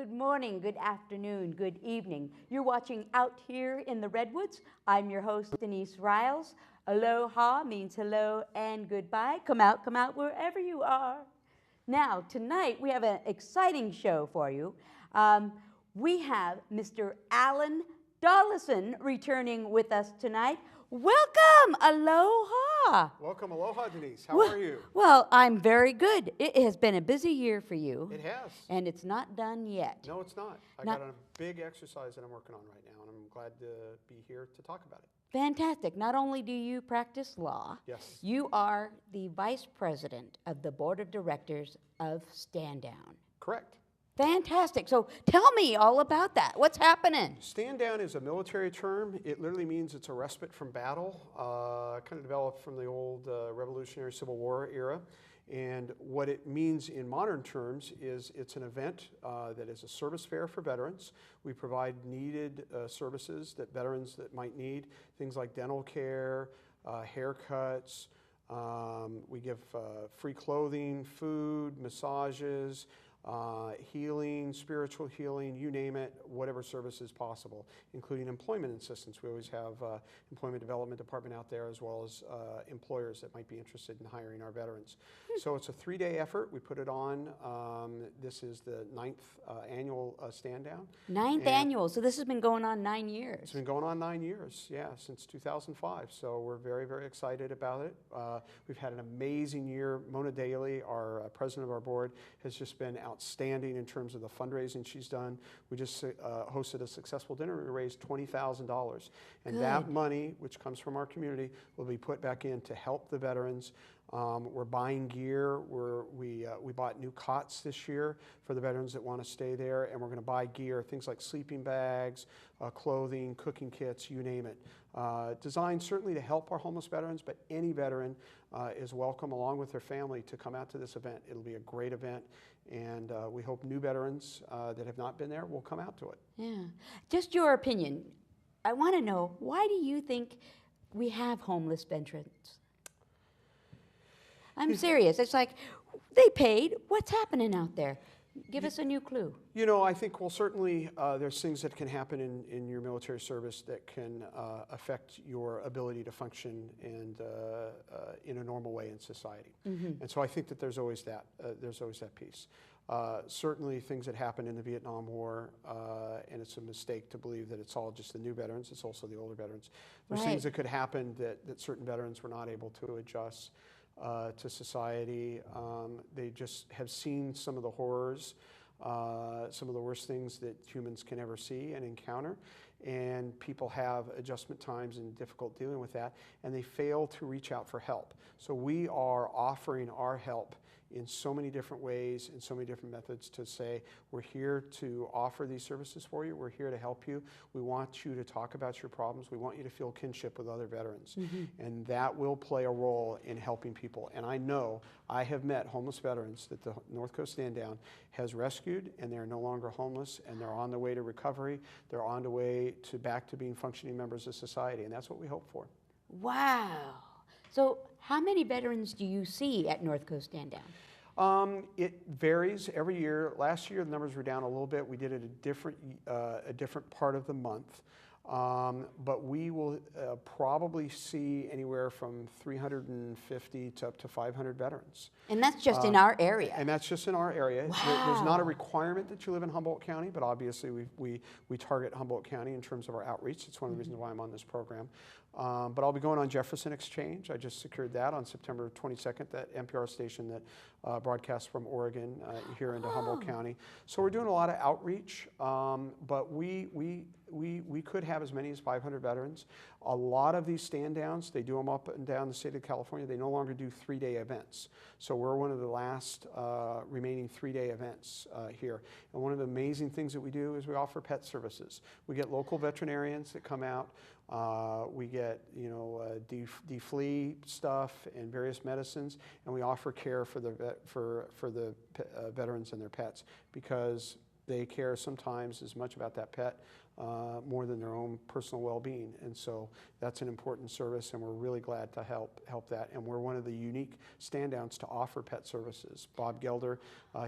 good morning, good afternoon, good evening. You're watching Out Here in the Redwoods. I'm your host, Denise Riles. Aloha means hello and goodbye. Come out wherever you are. Now, tonight we have an exciting show for you. We have Mr. Allan Dollison returning with us tonight. Welcome, aloha. Welcome, aloha, Denise. How are you? Well, I'm very good. It has been a busy year for you. It has. And it's not done yet. No, it's not. I got a big exercise that I'm working on right now, and I'm glad to be here to talk about it. Fantastic. Not only do you practice law, yes, you are the vice president of the board of directors of Stand Down. Correct. Fantastic. So tell me all about that. What's happening? Stand down is a military term. It literally means it's a respite from battle, kind of developed from the old Revolutionary Civil War era. And what it means in modern terms is it's an event that is a service fair for veterans. We provide needed services that veterans that might need, things like dental care, haircuts. We give free clothing, food, massages, healing, spiritual healing, you name it, whatever service is possible, including employment assistance. We always have employment development department out there, as well as employers that might be interested in hiring our veterans. So it's a 3-day effort. We put it on. This is the 9th annual Stand Down. Ninth annual. So this has been going on 9 years. It's been going on 9 years, yeah, since 2005. So we're very, very excited about it. We've had an amazing year. Mona Daly, our president of our board, has just been outstanding in terms of the fundraising she's done. We just hosted a successful dinner. We raised $20,000. And that money, which comes from our community, will be put back in to help the veterans. We're buying gear. We bought new cots this year for the veterans that want to stay there, and we're going to buy gear, things like sleeping bags, clothing, cooking kits, you name it. Designed certainly to help our homeless veterans, but any veteran is welcome along with their family to come out to this event. It'll be a great event, and we hope new veterans that have not been there will come out to it. Yeah. Just your opinion. I want to know, why do you think we have homeless veterans? I'm serious. It's like, they paid. What's happening out there? Give us a new clue. You know, I think, well, certainly there's things that can happen in your military service that can affect your ability to function and in a normal way in society. And so I think that there's always that piece. Certainly things that happened in the Vietnam War, and it's a mistake to believe that it's all just the new veterans, it's also the older veterans. There's things that could happen that certain veterans were not able to adjust to society. They just have seen some of the horrors, some of the worst things that humans can ever see and encounter, and people have adjustment times and difficult dealing with that, and they fail to reach out for help. So we are offering our help in so many different ways, in so many different methods, to say, we're here to offer these services for you, we're here to help you, we want you to talk about your problems, we want you to feel kinship with other veterans. And that will play a role in helping people. And I know, I have met homeless veterans that the North Coast Stand Down has rescued, and they're no longer homeless, and they're on the way to recovery, they're on the way to back to being functioning members of society, and that's what we hope for. Wow. So how many veterans do you see at North Coast Stand Down? It varies every year. Last year the numbers were down a little bit. We did it a different part of the month. But we will probably see anywhere from 350 to up to 500 veterans. And that's just in our area? And that's just in our area. Wow. There's not a requirement that you live in Humboldt County, but obviously we target Humboldt County in terms of our outreach. It's one of the reasons why I'm on this program. But I'll be going on Jefferson Exchange. I just secured that on September 22nd, that NPR station that broadcasts from Oregon here into Humboldt County. So we're doing a lot of outreach, but we could have as many as 500 veterans. A lot of these stand downs, they do them up and down the state of California. They no longer do 3-day events. So we're one of the last remaining 3-day events here. And one of the amazing things that we do is we offer pet services. We get local veterinarians that come out. We get, deflea stuff and various medicines, and we offer care for the veterans and their pets, because they care sometimes as much about that pet more than their own personal well-being. And so that's an important service, and we're really glad to help that. And we're one of the unique stand-downs to offer pet services. Bob Gelder,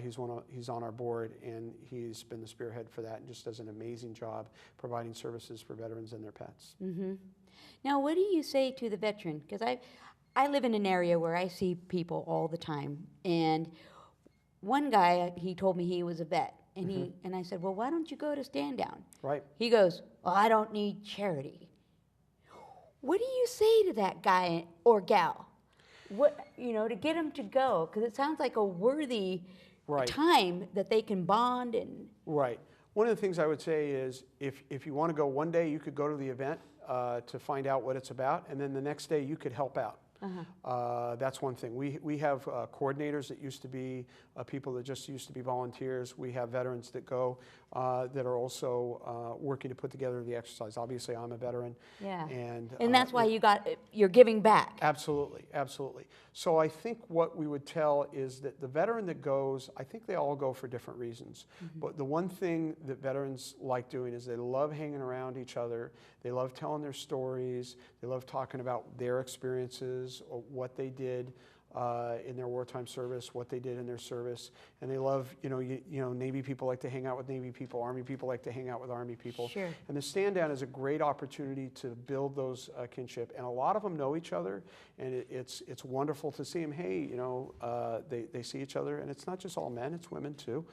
he's on our board, and he's been the spearhead for that and just does an amazing job providing services for veterans and their pets. Mm-hmm. Now, what do you say to the veteran? Because I live in an area where I see people all the time, and one guy, he told me he was a vet. And I said, well, why don't you go to stand down? Right. He goes, well, I don't need charity. What do you say to that guy or gal? What, to get them to go? Because it sounds like a worthy time that they can bond and. Right. One of the things I would say is if you want to go one day, you could go to the event to find out what it's about, and then the next day you could help out. That's one thing. We have coordinators that used to be people that just used to be volunteers. We have veterans that go that are also working to put together the exercise. Obviously, I'm a veteran. Yeah. And that's why you're giving back. Absolutely, absolutely. So I think what we would tell is that the veteran that goes, I think they all go for different reasons. But the one thing that veterans like doing is they love hanging around each other. They love telling their stories. They love talking about their experiences, or what they did in their wartime service, what they did in their service, and they love, Navy people like to hang out with Navy people, Army people like to hang out with Army people. Sure. And the stand down is a great opportunity to build those kinship, and a lot of them know each other, and it's wonderful to see them. Hey, they see each other, and it's not just all men; it's women too.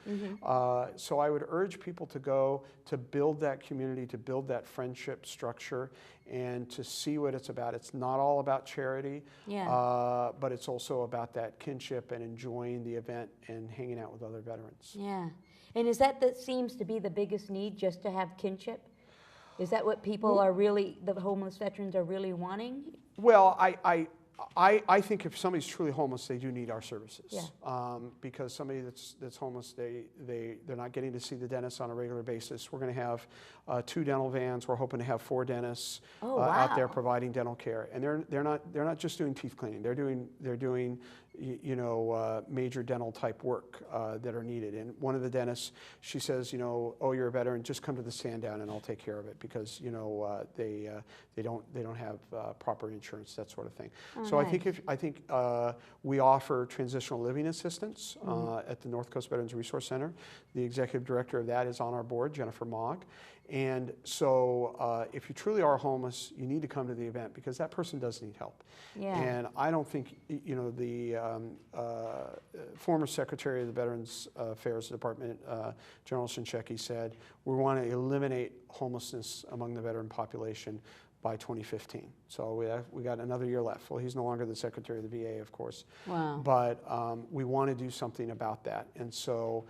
So I would urge people to go to build that community, to build that friendship structure, and to see what it's about. It's not all about charity, but it's also about that kinship and enjoying the event and hanging out with other veterans. Yeah. And is that seems to be the biggest need, just to have kinship? Is that what people are really, the homeless veterans are really wanting? Well, I think if somebody's truly homeless, they do need our services. Yeah. Because somebody that's homeless, they're not getting to see the dentist on a regular basis. We're going to have 2 dental vans. We're hoping to have 4 dentists out there providing dental care. And they're not just doing teeth cleaning. They're doing major dental type work that are needed. And one of the dentists, she says, oh, you're a veteran, just come to the stand down and I'll take care of it, because they don't have proper insurance, that sort of thing. So nice. I think we offer transitional living assistance at the North Coast Veterans Resource Center. The executive director of that is on our board, Jennifer Mogg. And so if you truly are homeless, you need to come to the event, because that person does need help. Yeah. And I don't think, the former Secretary of the Veterans Affairs Department, General Shinseki, said, we want to eliminate homelessness among the veteran population by 2015. So we got another year left. Well, he's no longer the Secretary of the VA, of course. Wow. But we want to do something about that. And so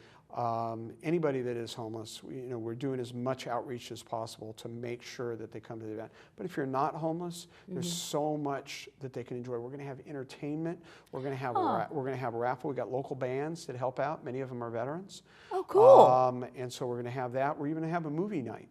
anybody that is homeless, we're doing as much outreach as possible to make sure that they come to the event. But if you're not homeless, there's so much that they can enjoy. We're going to have entertainment. We're going to have a raffle. We got local bands that help out. Many of them are veterans. Oh, cool. And so we're going to have that. We're even going to have a movie night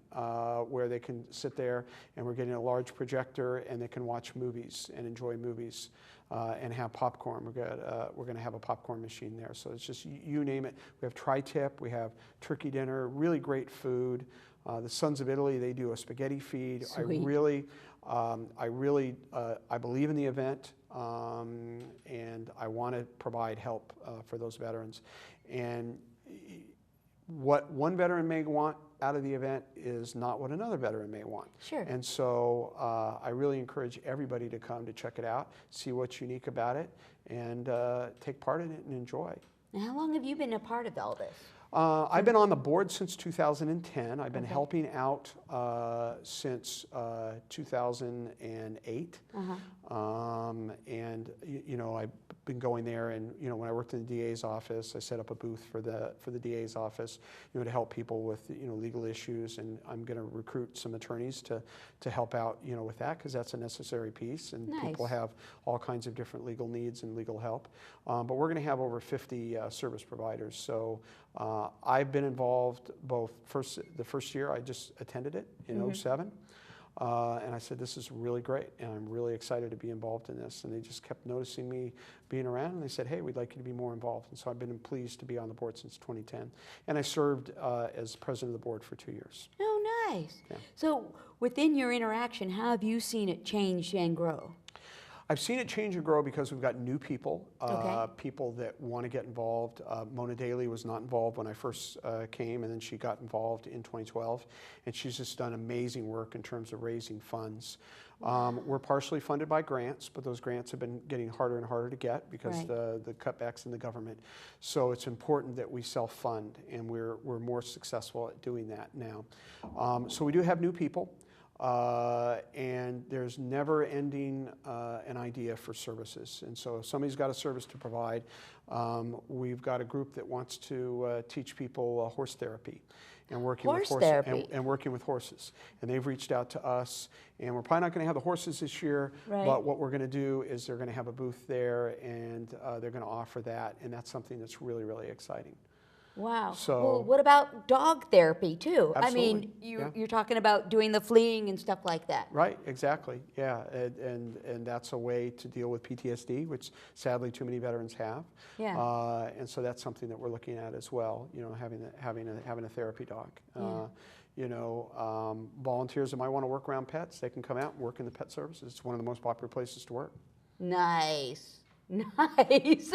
where they can sit there, and we're getting a large projector, and they can watch movies and enjoy movies. And have popcorn. We're going to have a popcorn machine there. So it's just, you name it. We have tri-tip, we have turkey dinner, really great food. The Sons of Italy, they do a spaghetti feed. Sweet. I believe in the event, and I want to provide help for those veterans. And what one veteran may want out of the event is not what another veteran may want. Sure. And so I really encourage everybody to come to check it out, see what's unique about it, and take part in it and enjoy. Now, how long have you been a part of all this? I've been on the board since 2010. I've been helping out since 2008. And I've been going there, and when I worked in the DA's office, I set up a booth for the DA's office, to help people with legal issues, and I'm going to recruit some attorneys to help out with that, because that's a necessary piece, and nice. People have all kinds of different legal needs and legal help. But we're going to have over 50 service providers. So I've been involved both the first year I just attended it in 07. And I said, this is really great, and I'm really excited to be involved in this. And they just kept noticing me being around, and they said, hey, we'd like you to be more involved. And so I've been pleased to be on the board since 2010. And I served as president of the board for 2 years. Oh, nice. Yeah. So within your interaction, how have you seen it change and grow? I've seen it change and grow because we've got new people, Okay. people that want to get involved. Mona Daly was not involved when I first came, and then she got involved in 2012, and she's just done amazing work in terms of raising funds. We're partially funded by grants, but those grants have been getting harder and harder to get because Right. the cutbacks in the government. So it's important that we self-fund, and we're more successful at doing that now. So we do have new people. And there's never ending an idea for services. And so if somebody's got a service to provide, we've got a group that wants to teach people horse therapy and working Horse with therapy. and working with horses. And they've reached out to us, and we're probably not going to have the horses this year, Right. but what we're going to do is they're going to have a booth there, and they're going to offer that, and that's something that's really, really exciting. Wow. So- well, what about dog therapy too? I mean, Absolutely, you, yeah. you're talking about doing the fleeing and stuff like that. Right, exactly, yeah, and that's a way to deal with PTSD, which sadly too many veterans have. Yeah. And so that's something that we're looking at as well. You know, having a therapy dog. Yeah. You know, volunteers that might want to work around pets, they can come out and work in the pet services. It's one of the most popular places to work. Nice. Nice.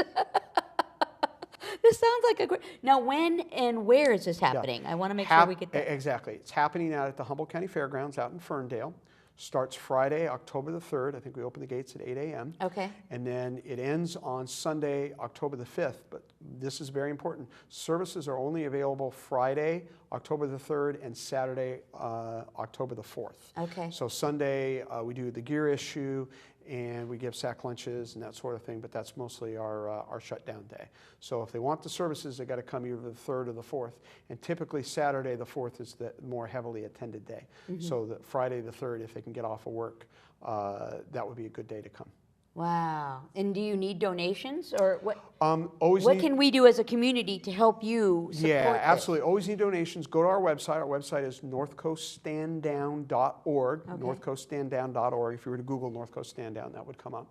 This sounds like a great. Now, when and where is this happening? I want to make sure we get that. Exactly. It's happening out at the Humboldt County Fairgrounds out in Ferndale. Starts Friday, October the 3rd. I think we open the gates at 8 a.m. Okay. And then it ends on Sunday, October the 5th. But this is very important. Services are only available Friday, October the 3rd, and Saturday, October the 4th. Okay. So Sunday, we do the gear issue, and we give sack lunches and that sort of thing, but that's mostly our shutdown day. So if they want the services, they got to come either the 3rd or the 4th. And typically Saturday the 4th is the more heavily attended day. So the Friday the 3rd, if they can get off of work, that would be a good day to come. Wow. And do you need donations or what? Always What need- can we do as a community to help you support Yeah, this? absolutely. Always need donations. Go to our website. Our website is northcoaststanddown.org. Okay. Northcoaststanddown.org. If you were to Google North Coast Stand Down, that would come up.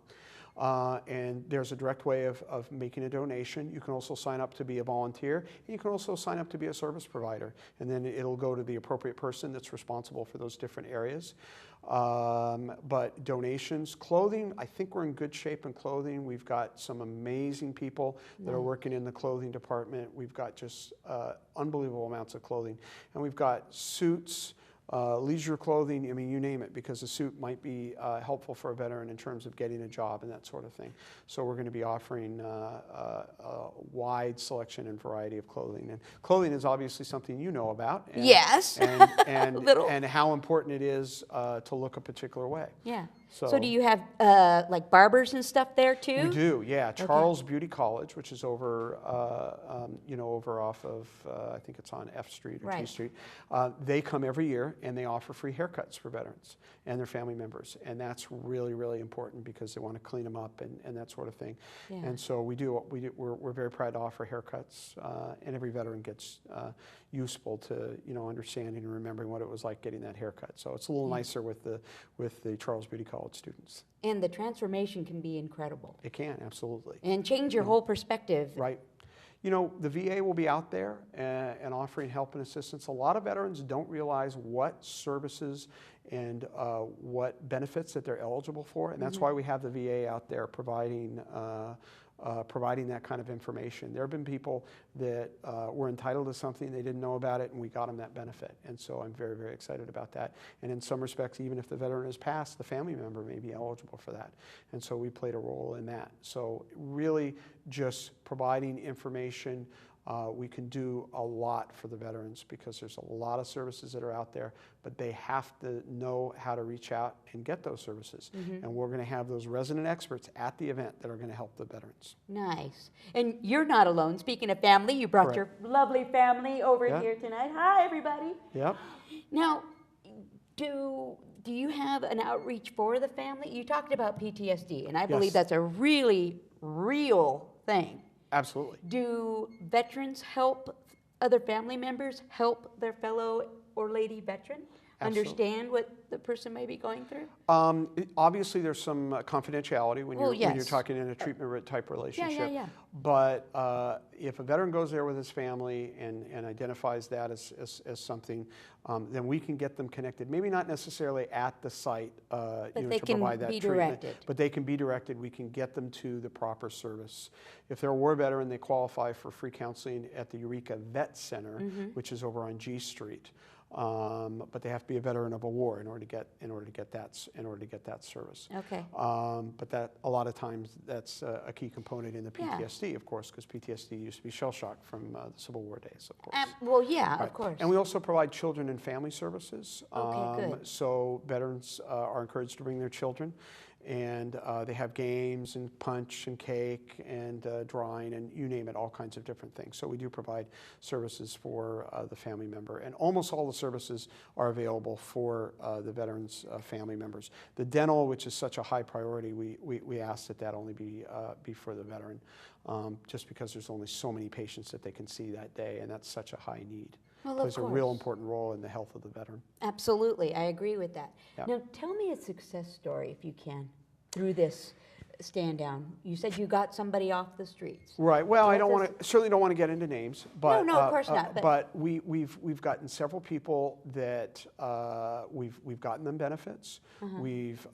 And there's a direct way of making a donation. You can also sign up to be a volunteer. And you can also sign up to be a service provider. And then it'll go to the appropriate person that's responsible for those different areas. But donations, clothing, I think we're in good shape in clothing. We've got some amazing people that are working in the clothing department. We've got just unbelievable amounts of clothing. And we've got suits, leisure clothing, I mean, you name it, because a suit might be helpful for a veteran in terms of getting a job and that sort of thing. So we're going to be offering a wide selection and variety of clothing. And clothing is obviously something you know about. And, Yes. And, Little. and how important it is to look a particular way. Yeah. So- So do you have like barbers and stuff there too? We do, yeah. Charles Beauty College, which is over, over off of, I think it's on F Street or T Right. Street. They come every year and they offer free haircuts for veterans and their family members, and that's really, really important because they want to clean them up and that sort of thing. Yeah. And so we're very proud to offer haircuts, and every veteran gets useful to understanding and remembering what it was like getting that haircut. So it's a little nicer with the Charles Beauty College students. And the transformation can be incredible It can, absolutely. and change your whole perspective. Right. You know, the VA will be out there and offering help and assistance. A lot of veterans don't realize what services and what benefits that they're eligible for, and that's why we have the VA out there providing that kind of information. There have been people that were entitled to something, they didn't know about it, and we got them that benefit. And so I'm very, very excited about that. And in some respects, even if the veteran has passed, the family member may be eligible for that. And so we played a role in that. So really just providing information. We can do a lot for the veterans because there's a lot of services that are out there, but they have to know how to reach out and get those services. And we're going to have those resident experts at the event that are going to help the veterans. Nice. And you're not alone. Speaking of family, you brought your lovely family over Yeah. here tonight. Hi, everybody. Yep. Now, do you have an outreach for the family? You talked about PTSD, and I believe Yes. that's a really real thing. Absolutely. Do veterans help other family members help their fellow or lady veteran? understand what the person may be going through? Obviously, there's some confidentiality when Well, when you're yes. talking in a treatment type relationship. yeah. But if a veteran goes there with his family and identifies that as something, then we can get them connected. Maybe not necessarily at the site, they to can provide that be treatment, directed. but they can be directed. We can get them to the proper service. If they're a war veteran, they qualify for free counseling at the Eureka Vet Center, which is over on G Street. But they have to be a veteran of a war in order to get that service. Okay. But that a lot of times that's a key component in the PTSD, of course, because PTSD used to be shell shock from the Civil War days, of course. Well, yeah, Right. of course. And we also provide children and family services. Okay, good. So veterans are encouraged to bring their children. And they have games and punch and cake and drawing and you name it, all kinds of different things. So we do provide services for the family member. And almost all the services are available for the veterans' family members. The dental, which is such a high priority, we ask that only be for the veteran, just because there's only so many patients that they can see that day, and that's such a high need. Well, Plays a real important role in the health of the veteran. Absolutely, I agree with that. Yeah. Now, tell me a success story, if you can, through this stand down. You said you got somebody off the streets. Right. Well, I Let us- certainly don't want to get into names, but No, of course not, but- But we've gotten several people that we've gotten them benefits. We've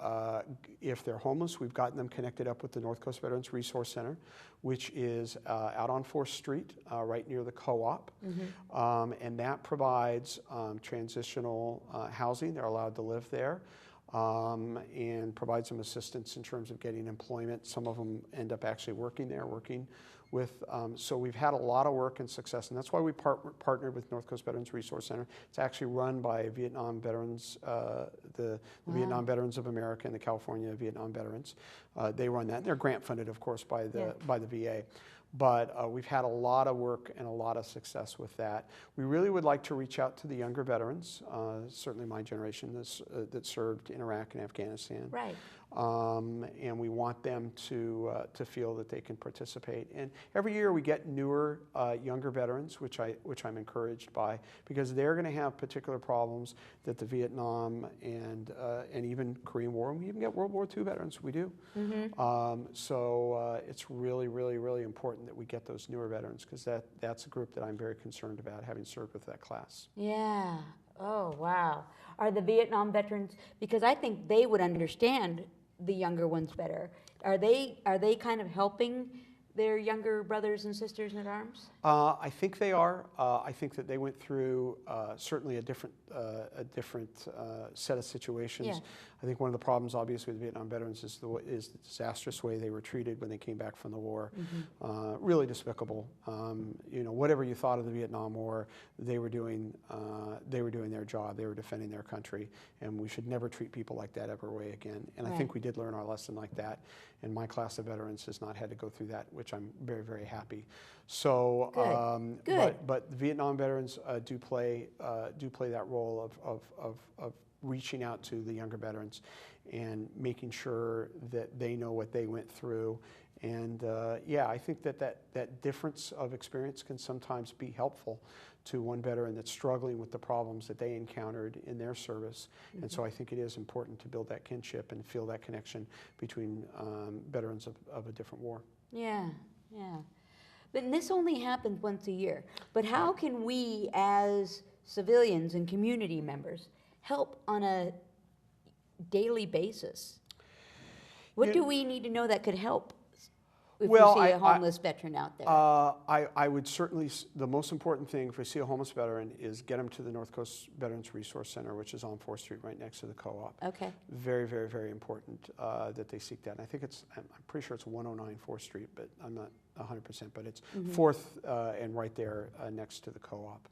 if they're homeless, we've gotten them connected up with the North Coast Veterans Resource Center, which is out on 4th Street, right near the co-op, and that provides transitional housing. They're allowed to live there. And provide some assistance in terms of getting employment. Some of them end up actually working there, working with, so we've had a lot of work and success, and that's why we partnered with North Coast Veterans Resource Center. It's actually run by Vietnam veterans, the Vietnam Veterans of America and the California Vietnam Veterans. They run that, and they're grant funded, of course, by the VA. But we've had a lot of work and a lot of success with that. We really would like to reach out to the younger veterans, certainly my generation that served in Iraq and Afghanistan. Right. And we want them to feel that they can participate. And every year we get newer, younger veterans, which I'm encouraged by, because they're going to have particular problems that the Vietnam and even Korean War, and we even get World War II veterans. We do. So it's really, really, really important that we get those newer veterans, because that's a group that I'm very concerned about, having served with that class. Yeah. Oh, wow. Are the Vietnam veterans, because I think they would understand the younger ones better. Are they kind of helping their younger brothers and sisters in arms? I think they are. I think that they went through certainly a different set of situations. Yeah. I think one of the problems, obviously, with Vietnam veterans is the disastrous way they were treated when they came back from the war. Really despicable. Whatever you thought of the Vietnam War, they were doing their job. They were defending their country, and we should never treat people like that ever again. And I think we did learn our lesson like that. And my class of veterans has not had to go through that, which I'm very, very happy. So, Good. But the Vietnam veterans do play that role of reaching out to the younger veterans and making sure that they know what they went through. And I think that difference of experience can sometimes be helpful to one veteran that's struggling with the problems that they encountered in their service. And so I think it is important to build that kinship and feel that connection between veterans of a different war. Yeah, yeah. But this only happens once a year. But how can we, as civilians and community members, help on a daily basis? What do we need to know that could help if we see a homeless veteran out there? I would certainly, the most important thing if we see a homeless veteran is get them to the North Coast Veterans Resource Center, which is on 4th Street right next to the co-op. Okay. Very, very, very important that they seek that. And I think I'm pretty sure it's 109 4th Street, but I'm not 100%, but it's 4th and right there next to the co-op.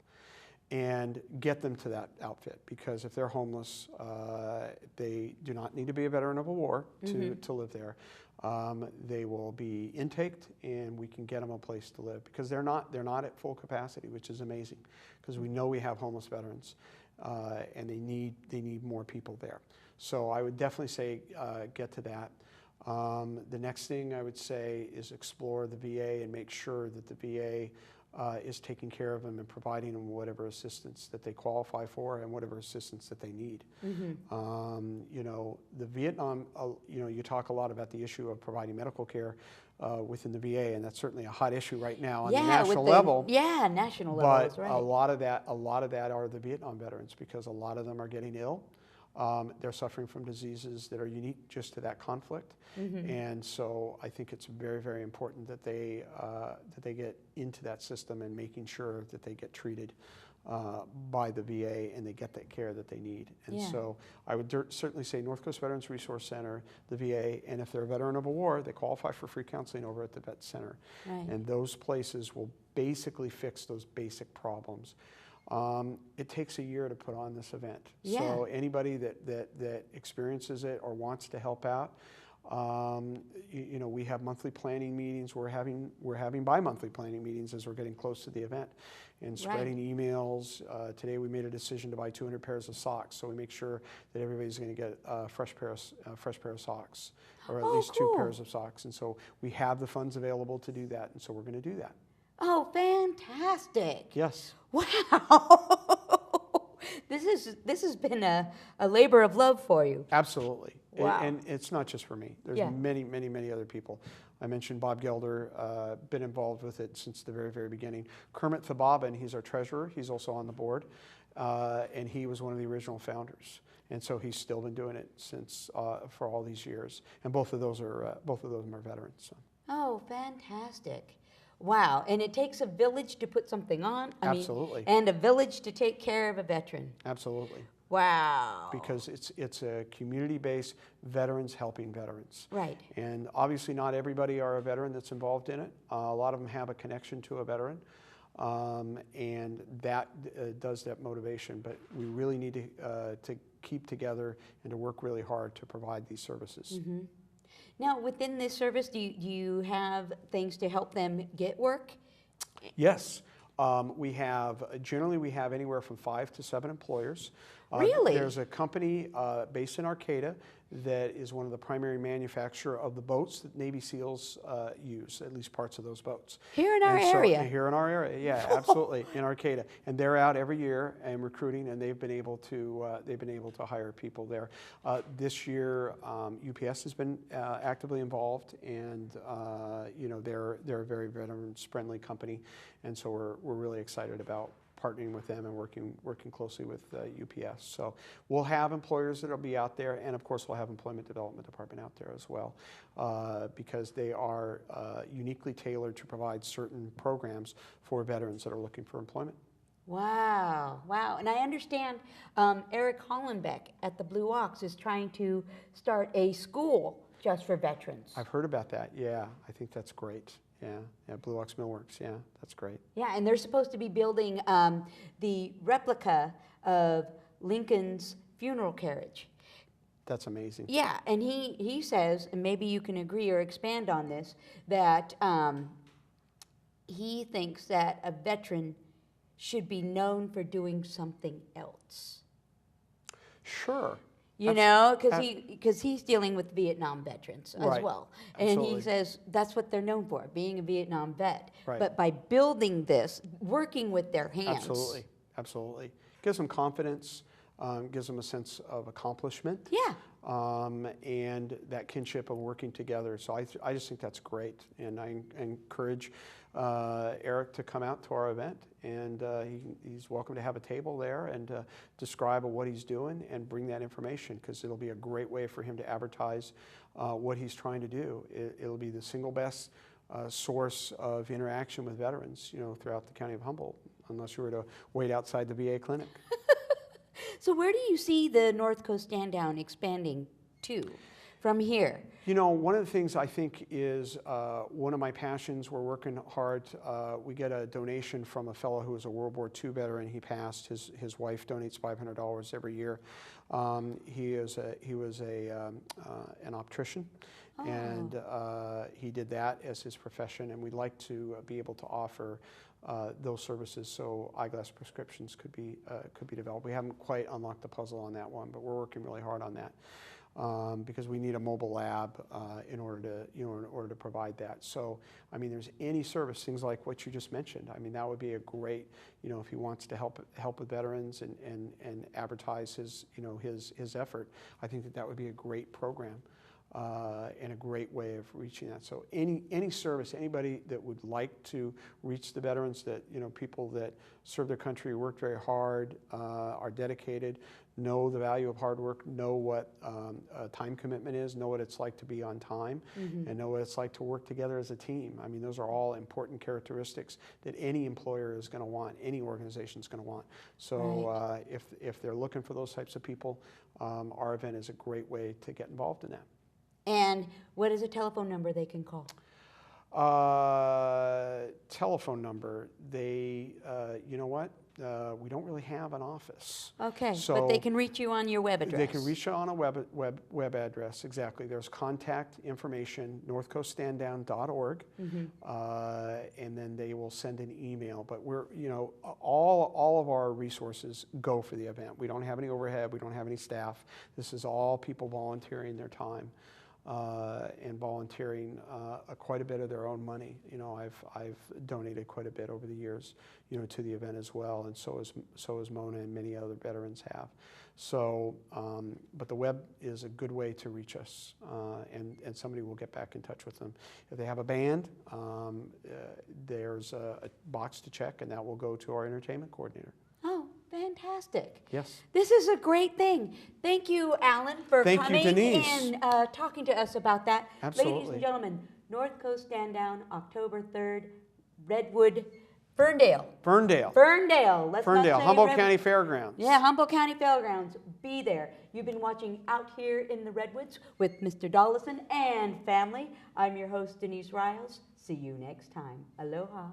And get them to that outfit, because if they're homeless, they do not need to be a veteran of a war to live there. They will be intaked, and we can get them a place to live, because they're not at full capacity, which is amazing, because we know we have homeless veterans, and they need more people there. So I would definitely say get to that. The next thing I would say is explore the VA and make sure that the VA is taking care of them and providing them whatever assistance that they qualify for and whatever assistance that they need. You know, the Vietnam, you know, you talk a lot about the issue of providing medical care within the VA, and that's certainly a hot issue right now on the national level. Yeah, national level, that's But right. a lot of that are the Vietnam veterans, because a lot of them are getting ill. They're suffering from diseases that are unique just to that conflict, and so I think it's very, very important that they get into that system and making sure that they get treated by the VA and they get that care that they need. And so I would certainly say North Coast Veterans Resource Center, the VA, and if they're a veteran of a war, they qualify for free counseling over at the Vet Center. Right. And those places will basically fix those basic problems. It takes a year to put on this event. Yeah. So anybody that experiences it or wants to help out, you know, we have monthly planning meetings. We're having bi-monthly planning meetings as we're getting close to the event, and spreading emails. Today we made a decision to buy 200 pairs of socks, so we make sure that everybody's going to get a fresh pair of socks, or at least cool. 2 pairs of socks. And so we have the funds available to do that, and so we're going to do that. Oh, fantastic. Yes. Wow. This has been a labor of love for you. Absolutely. Wow. And it's not just for me. There's many, many, many other people. I mentioned Bob Gelder, been involved with it since the very, very beginning. Kermit Thabobbin, he's our treasurer. He's also on the board. And he was one of the original founders. And so he's still been doing it since for all these years. And both of them are veterans. So. Oh, fantastic. Wow, and it takes a village to put something on. Absolutely. And a village to take care of a veteran. Absolutely. Wow. Because it's a community-based veterans helping veterans. Right. And obviously not everybody are a veteran that's involved in it. A lot of them have a connection to a veteran. And that does that motivation. But we really need to keep together and to work really hard to provide these services. Now, within this service, do you have things to help them get work? Yes. Generally we have anywhere from 5 to 7 employers. Really? There's a company based in Arcata that is one of the primary manufacturer of the boats that Navy SEALs use, at least parts of those boats. Here in our area? Here in our area, yeah, absolutely, in Arcata. And they're out every year and recruiting, and they've been able to hire people there. This year, UPS has been actively involved, and you know, they're a very veterans-friendly company, and so we're really excited about partnering with them and working closely with UPS. So we'll have employers that will be out there, and of course we'll have Employment Development Department out there as well, because they are uniquely tailored to provide certain programs for veterans that are looking for employment. Wow, wow. And I understand Eric Hollenbeck at the Blue Ox is trying to start a school just for veterans. I've heard about that, yeah. I think that's great. Yeah, Blue Ox Millworks, yeah, that's great. Yeah, and they're supposed to be building the replica of Lincoln's funeral carriage. That's amazing. Yeah, and he says, and maybe you can agree or expand on this, that he thinks that a veteran should be known for doing something else. Sure. You know, because he's dealing with Vietnam veterans as well. And Absolutely. he says that's what they're known for, being a Vietnam vet. Right. But by building this, working with their hands. Absolutely, absolutely. Gives them confidence, gives them a sense of accomplishment. Yeah. And that kinship of working together. So I just think that's great. And I encourage Eric to come out to our event, and he's welcome to have a table there and describe what he's doing and bring that information, because it'll be a great way for him to advertise what he's trying to do. It'll be the single best source of interaction with veterans, you know, throughout the county of Humboldt, unless you were to wait outside the VA clinic. So where do you see the North Coast Stand Down expanding to from here? You know, one of the things I think is one of my passions. We're working hard. We get a donation from a fellow who was a World War II veteran. He passed. His wife donates $500 every year. He was an optician, and he did that as his profession. And we'd like to be able to offer those services, so eyeglass prescriptions could be developed. We haven't quite unlocked the puzzle on that one, but we're working really hard on that. because we need a mobile lab in order to provide that. So, I mean, there's any service, things like what you just mentioned. I mean, that would be a great, if he wants to help with veterans and advertise his effort. I think that would be a great program. And a great way of reaching that. So any service, anybody that would like to reach the veterans, that people that serve their country, work very hard, are dedicated, know the value of hard work, know what time commitment is, know what it's like to be on time, and know what it's like to work together as a team. I mean, those are all important characteristics that any employer is going to want, any organization is going to want. So if they're looking for those types of people, our event is a great way to get involved in that. And what is a telephone number they can call? Telephone number, they, you know what? We don't really have an office. Okay, so but they can reach you on your web address. They can reach you on a web address, exactly. There's contact information, northcoaststanddown.org, and then they will send an email. But we're, all of our resources go for the event. We don't have any overhead, we don't have any staff. This is all people volunteering their time. And volunteering quite a bit of their own money. I've donated quite a bit over the years, to the event as well, and so is Mona and many other veterans have. So, but the web is a good way to reach us, and somebody will get back in touch with them. If they have a band, there's a box to check, and that will go to our entertainment coordinator. Oh, fantastic. Yes. This is a great thing. Thank you, Allan, for coming and talking to us about that. Absolutely. Ladies and gentlemen, North Coast Stand Down, October 3rd, Redwood, Ferndale. Let's not say Humboldt County Fairgrounds. Yeah, Humboldt County Fairgrounds. Be there. You've been watching Out Here in the Redwoods with Mr. Dollison and family. I'm your host, Denise Riles. See you next time. Aloha.